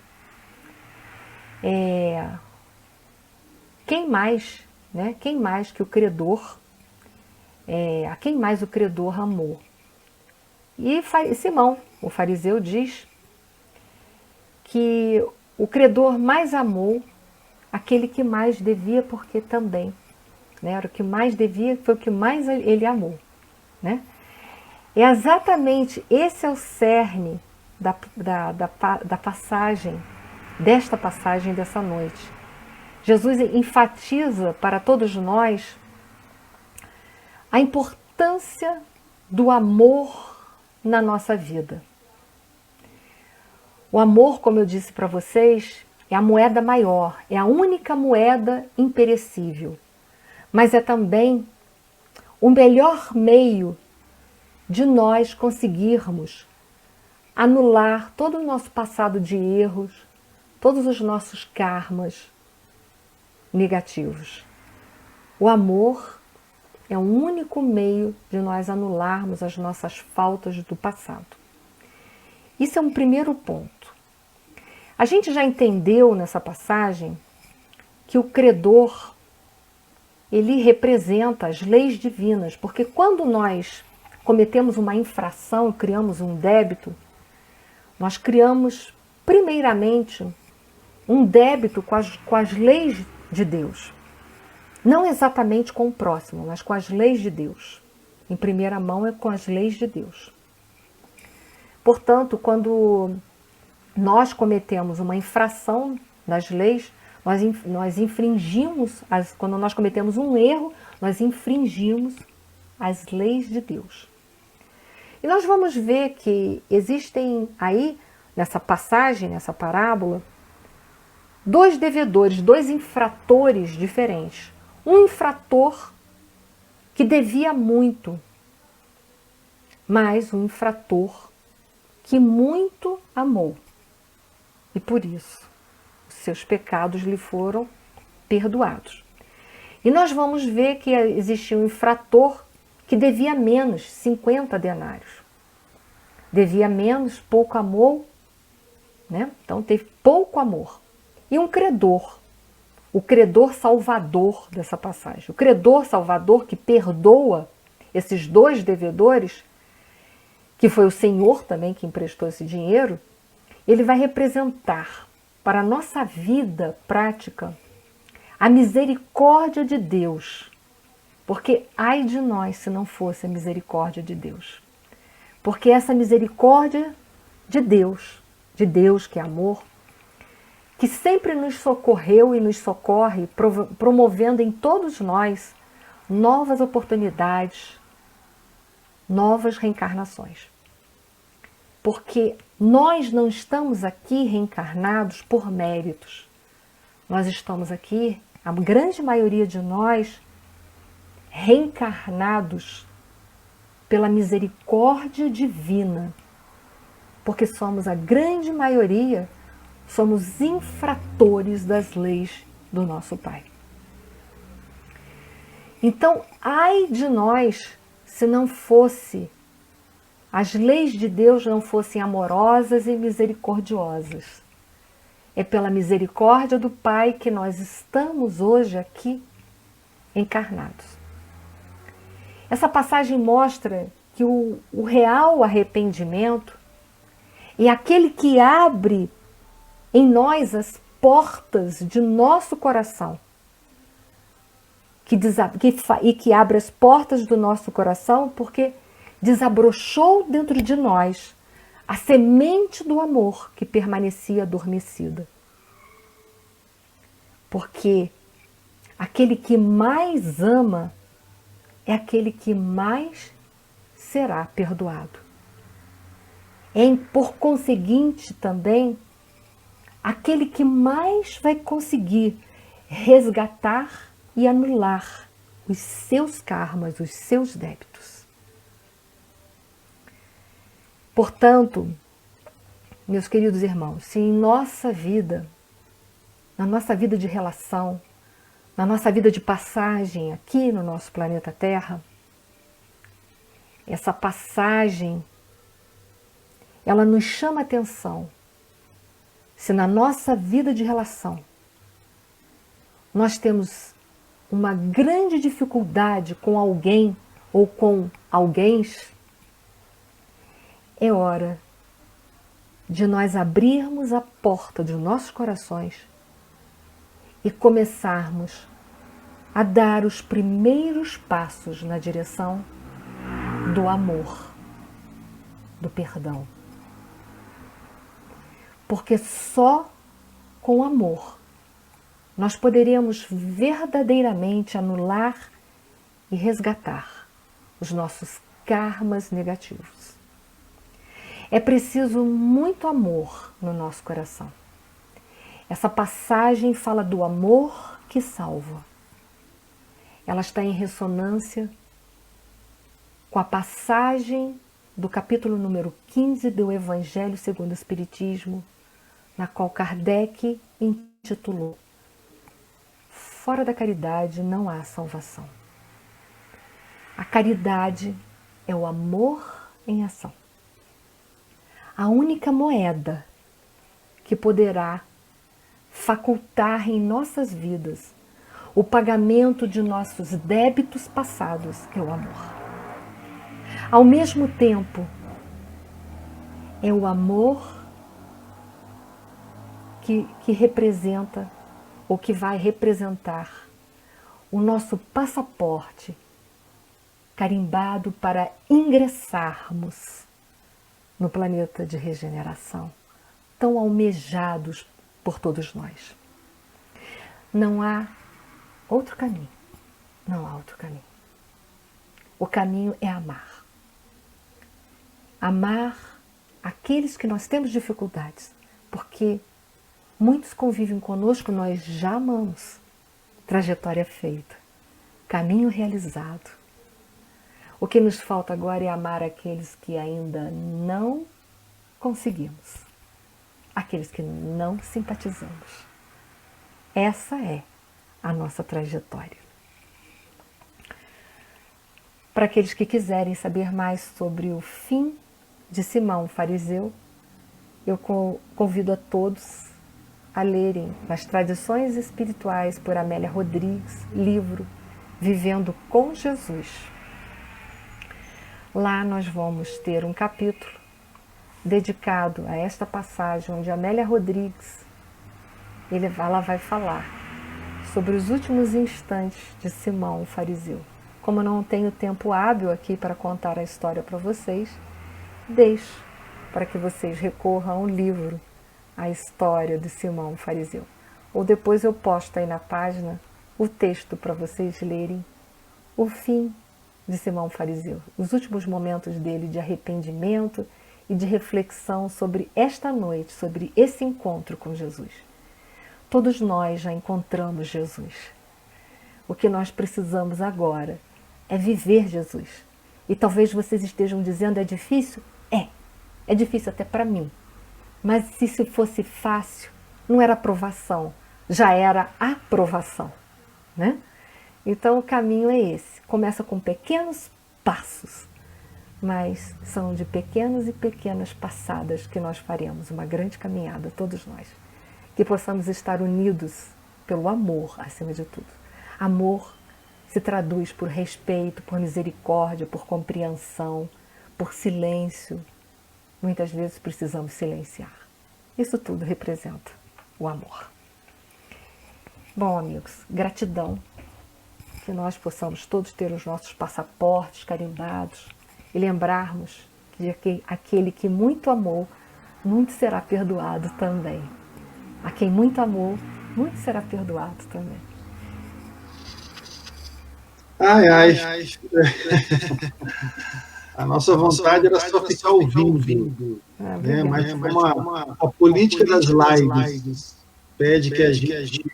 quem mais, né? Quem mais que o credor, a quem mais o credor amou? E Simão, o fariseu, diz que o credor mais amou aquele que mais devia, porque também, né, era o que mais devia, foi o que mais ele amou, né? É exatamente esse é o cerne da passagem, desta passagem dessa noite. Jesus enfatiza para todos nós a importância do amor na nossa vida. O amor, como eu disse para vocês, é a moeda maior, é a única moeda imperecível, mas é também o melhor meio de nós conseguirmos anular todo o nosso passado de erros, todos os nossos karmas negativos. O amor é o único meio de nós anularmos as nossas faltas do passado. Isso é um primeiro ponto. A gente já entendeu nessa passagem que o credor, ele representa as leis divinas, porque quando nós cometemos uma infração, criamos um débito, nós criamos primeiramente um débito com as leis de Deus. Não exatamente com o próximo, mas com as leis de Deus. Em primeira mão é com as leis de Deus. Portanto, quando nós cometemos uma infração das leis, nós infringimos, quando nós cometemos um erro, nós infringimos as leis de Deus. E nós vamos ver que existem aí, nessa passagem, nessa parábola, dois devedores, dois infratores diferentes. Um infrator que devia muito, mas um infrator que muito amou. E por isso, os seus pecados lhe foram perdoados. E nós vamos ver que existia um infrator que devia menos, 50 denários. Devia menos, pouco amor, né? Então teve pouco amor. E um credor, o credor salvador dessa passagem. O credor salvador que perdoa esses dois devedores, que foi o Senhor também que emprestou esse dinheiro, ele vai representar para a nossa vida prática a misericórdia de Deus. Porque ai de nós se não fosse a misericórdia de Deus. Porque essa misericórdia de Deus que é amor, que sempre nos socorreu e nos socorre, promovendo em todos nós novas oportunidades, novas reencarnações. Porque nós não estamos aqui reencarnados por méritos. Nós estamos aqui, a grande maioria de nós, reencarnados pela misericórdia divina. Porque somos a grande maioria, somos infratores das leis do nosso Pai. Então, ai de nós se não fosse, as leis de Deus não fossem amorosas e misericordiosas. É pela misericórdia do Pai que nós estamos hoje aqui encarnados. Essa passagem mostra que o real arrependimento é aquele que abre em nós as portas de nosso coração e que abre as portas do nosso coração, porque desabrochou dentro de nós a semente do amor que permanecia adormecida. Porque aquele que mais ama é aquele que mais será perdoado. Por conseguinte, também, aquele que mais vai conseguir resgatar e anular os seus karmas, os seus débitos. Portanto, meus queridos irmãos, se em nossa vida, na nossa vida de relação, na nossa vida de passagem aqui no nosso planeta Terra, essa passagem, ela nos chama a atenção. Se na nossa vida de relação nós temos uma grande dificuldade com alguém ou com alguéns, é hora de nós abrirmos a porta dos nossos corações e começarmos a dar os primeiros passos na direção do amor, do perdão. Porque só com amor nós poderemos verdadeiramente anular e resgatar os nossos karmas negativos. É preciso muito amor no nosso coração. Essa passagem fala do amor que salva. Ela está em ressonância com a passagem do capítulo número 15 do Evangelho segundo o Espiritismo, na qual Kardec intitulou: Fora da caridade não há salvação. A caridade é o amor em ação. A única moeda que poderá facultar em nossas vidas o pagamento de nossos débitos passados, que é o amor. Ao mesmo tempo, é o amor que representa, ou que vai representar, o nosso passaporte carimbado para ingressarmos no planeta de regeneração, tão almejados por todos nós. Não há outro caminho. Não há outro caminho. O caminho é amar. Amar aqueles que nós temos dificuldades, porque muitos convivem conosco, nós já amamos. Trajetória feita, caminho realizado. O que nos falta agora é amar aqueles que ainda não conseguimos, aqueles que não simpatizamos. Essa é a nossa trajetória. Para aqueles que quiserem saber mais sobre o fim de Simão Fariseu, eu convido a todos a lerem Nas Tradições Espirituais por Amélia Rodrigues, livro Vivendo com Jesus. Lá nós vamos ter um capítulo dedicado a esta passagem, onde Amélia Rodrigues ela vai falar sobre os últimos instantes de Simão Fariseu. Como eu não tenho tempo hábil aqui para contar a história para vocês, deixo para que vocês recorram ao livro A História de Simão Fariseu. Ou depois eu posto aí na página o texto para vocês lerem o fim de Simão Fariseu, os últimos momentos dele de arrependimento e de reflexão sobre esta noite, sobre esse encontro com Jesus. Todos nós já encontramos Jesus. O que nós precisamos agora é viver Jesus. E talvez vocês estejam dizendo, é difícil? É difícil até para mim. Mas se isso fosse fácil, não era aprovação, já era aprovação, né? Então o caminho é esse. Começa com pequenos passos, mas são de pequenas e pequenas passadas que nós faremos uma grande caminhada, todos nós. Que possamos estar unidos pelo amor, acima de tudo. Amor se traduz por respeito, por misericórdia, por compreensão, por silêncio. Muitas vezes precisamos silenciar. Isso tudo representa o amor. Bom, amigos, gratidão que nós possamos todos ter os nossos passaportes carimbados e lembrarmos de que aquele que muito amou, muito será perdoado também. A quem muito amou, muito será perdoado também. Ai, ai. A nossa vontade era só ficar ouvindo, né? Mas como a política das lives pede que a gente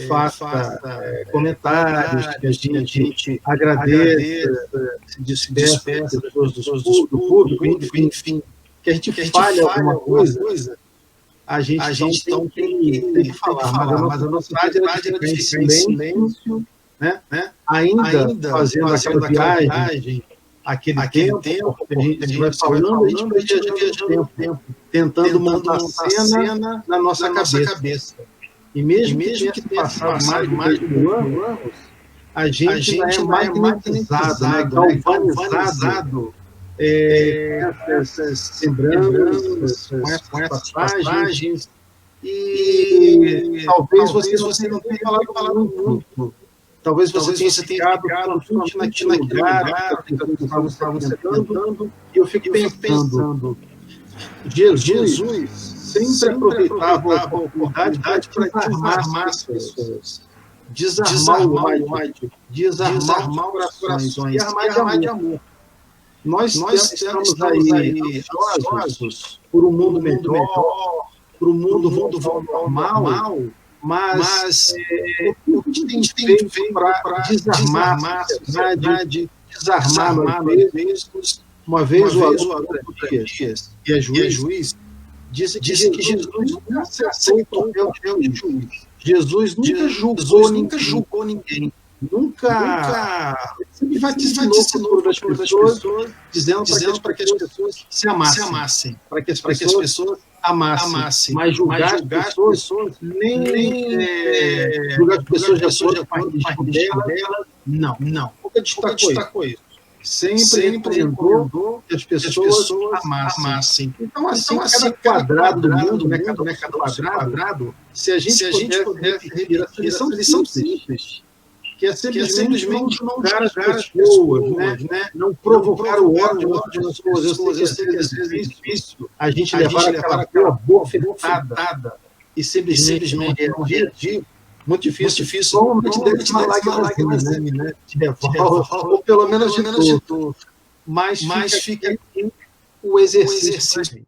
faça comentários, que a gente agradeça, se despeça das pessoas do público, enfim, que a gente fale alguma coisa, a gente então tem que falar. Mas a nossa vontade era de ficar em silêncio, né? Ainda fazendo aquela viagem, aquele tempo, a gente vai falando, a gente vai viajando o tempo, tentando montar a cena na nossa cabeça. E mesmo que tenha passado mais de 1.000 anos, a gente ainda é magnetizado, né, galvanizado com essas lembranças, com essas passagens. E talvez você não tenha falado muito. Talvez você tenha ficado somente naquele lugar que estavam tentando, e eu fico pensando, Jesus sempre aproveitava a oportunidade para desarmar as pessoas, desarmar o ódio, desarmar os corações e armar de amor. Nós estamos aí ansiosos por um mundo melhor, por um mundo normal, mas o que a gente tem feito para desarmar a sociedade, desarmar nós mesmos? Uma vez o Alonso Dias, que é juiz, disse que Jesus nunca aceitou o papel de juiz. Jesus nunca julgou ninguém. Nunca sempre vaticinou das pessoas, dizendo para que as pessoas se amassem, para que as pessoas amassem. Mas julgar as pessoas, nem julgar as pessoas de acordo com a religião dela, não. Nunca destacou isso. Sempre recomendou que as pessoas amassem. Então, assim, cada quadrado do mundo, né, cada quadrado, se a gente pudesse repetir essa lição simples, que é simplesmente não julgar as pessoas, né? Não provocar o ódio nas pessoas. Eu sei que às vezes é difícil a gente levar aquela bofetada e simplesmente não reagir. Muito difícil. Normalmente deve uma lágrimazinha, né? Ou pelo menos de tudo. Mas fica aqui o exercício pra gente.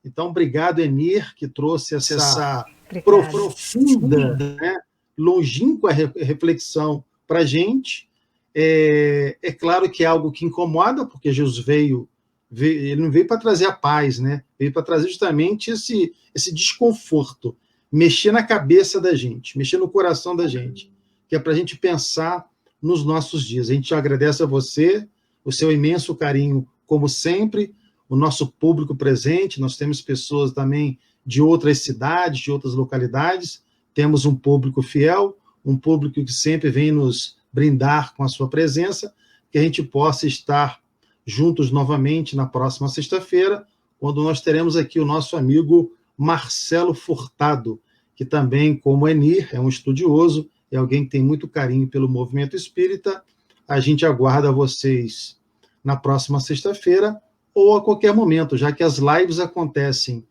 Então, obrigado, Enir, que trouxe essa profunda, né, longínqua reflexão para a gente. É claro que é algo que incomoda, porque Jesus ele não veio para trazer a paz, né? Veio para trazer justamente esse desconforto, mexer na cabeça da gente, mexer no coração da gente, que é para a gente pensar nos nossos dias. A gente agradece a você, o seu imenso carinho, como sempre, o nosso público presente. Nós temos pessoas também de outras cidades, de outras localidades. Temos um público fiel, um público que sempre vem nos brindar com a sua presença, que a gente possa estar juntos novamente na próxima sexta-feira, quando nós teremos aqui o nosso amigo Marcelo Furtado, que também, como Enir, é um estudioso, é alguém que tem muito carinho pelo movimento espírita. A gente aguarda vocês na próxima sexta-feira, ou a qualquer momento, já que as lives acontecem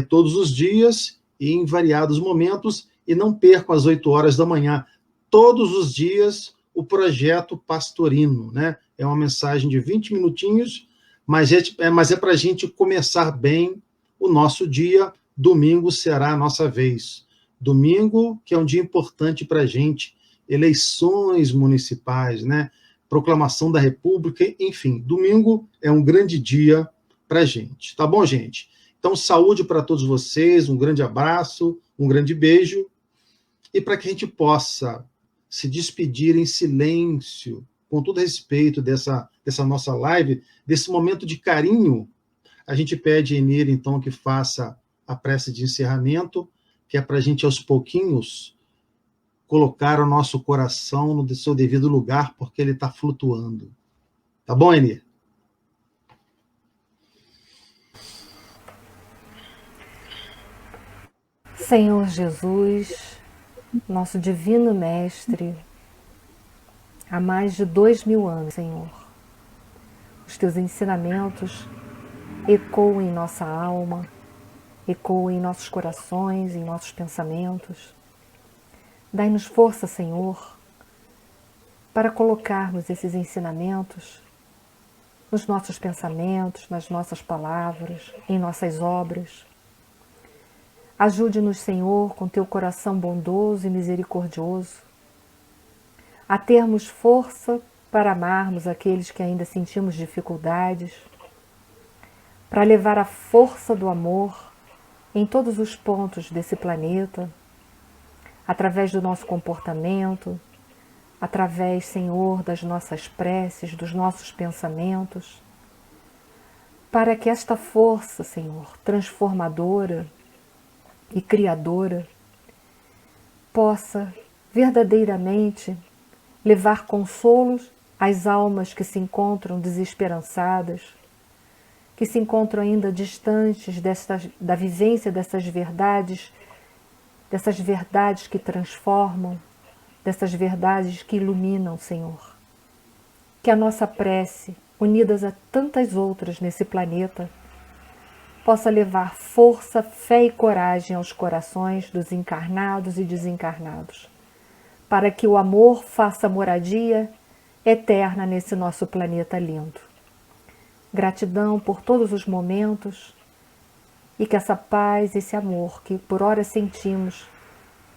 todos os dias e em variados momentos, e não percam às 8 horas da manhã, todos os dias, o Projeto Pastorino, né? É uma mensagem de 20 minutinhos, mas é para a gente começar bem o nosso dia. Domingo será a nossa vez. Domingo, que é um dia importante para a gente, eleições municipais, né? Proclamação da República, enfim, domingo é um grande dia para a gente. Tá bom, gente? Então, saúde para todos vocês, um grande abraço, um grande beijo, e para que a gente possa se despedir em silêncio, com todo respeito dessa nossa live, desse momento de carinho, a gente pede a Enir, então, que faça a prece de encerramento, que é para a gente, aos pouquinhos, colocar o nosso coração no seu devido lugar, porque ele está flutuando. Tá bom, Enir? Senhor Jesus, nosso divino mestre, há mais de 2000 anos, Senhor. Os teus ensinamentos ecoam em nossa alma, ecoam em nossos corações, em nossos pensamentos. Dai-nos força, Senhor, para colocarmos esses ensinamentos nos nossos pensamentos, nas nossas palavras, em nossas obras. Ajude-nos, Senhor, com teu coração bondoso e misericordioso, a termos força para amarmos aqueles que ainda sentimos dificuldades, para levar a força do amor em todos os pontos desse planeta, através do nosso comportamento, através, Senhor, das nossas preces, dos nossos pensamentos, para que esta força, Senhor, transformadora e criadora, possa verdadeiramente levar consolos às almas que se encontram desesperançadas, que se encontram ainda distantes da vivência dessas verdades que transformam, dessas verdades que iluminam, Senhor. Que a nossa prece, unidas a tantas outras nesse planeta, possa levar força, fé e coragem aos corações dos encarnados e desencarnados, para que o amor faça moradia eterna nesse nosso planeta lindo. Gratidão por todos os momentos e que essa paz, esse amor que por horas sentimos,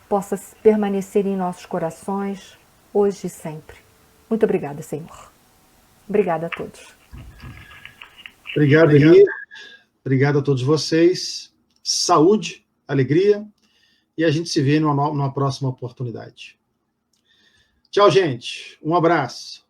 possa permanecer em nossos corações, hoje e sempre. Muito obrigada, Senhor. Obrigada a todos. Obrigado, Eli. Obrigado a todos vocês. Saúde, alegria, e a gente se vê numa próxima oportunidade. Tchau, gente. Um abraço.